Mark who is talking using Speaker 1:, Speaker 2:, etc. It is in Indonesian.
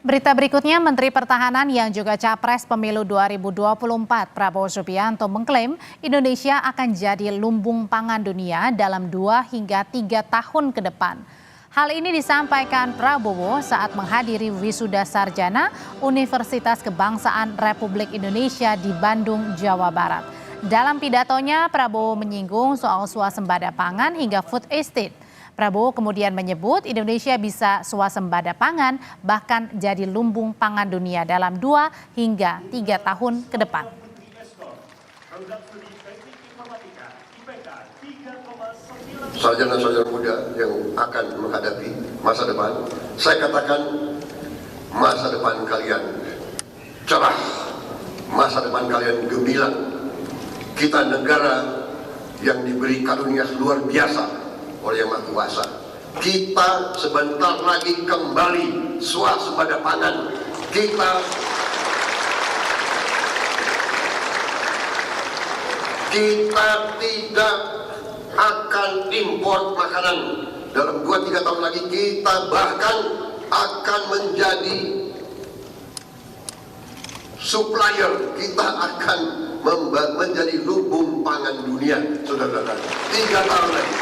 Speaker 1: Berita berikutnya, Menteri Pertahanan yang juga Capres Pemilu 2024 Prabowo Subianto mengklaim Indonesia akan jadi lumbung pangan dunia dalam 2 hingga 3 tahun ke depan. Hal ini disampaikan Prabowo saat menghadiri wisuda sarjana Universitas Kebangsaan Republik Indonesia di Bandung, Jawa Barat. Dalam pidatonya, Prabowo menyinggung soal swasembada pangan hingga food estate. Prabowo kemudian menyebut Indonesia bisa swasembada pangan bahkan jadi lumbung pangan dunia dalam 2 hingga 3 tahun ke depan.
Speaker 2: Sarjana-sarjana muda yang akan menghadapi masa depan, saya katakan masa depan kalian cerah, masa depan kalian gemilang. Kita negara yang diberi karunia luar biasa oleh Yang Maha Kuasa. Kita sebentar lagi kembali swasembada pangan. Kita tidak akan impor makanan. Dalam 2-3 tahun lagi kita bahkan akan menjadi supplier. Kita akan menjadi lumbung pangan dunia, saudara-saudara. 3 tahun lagi.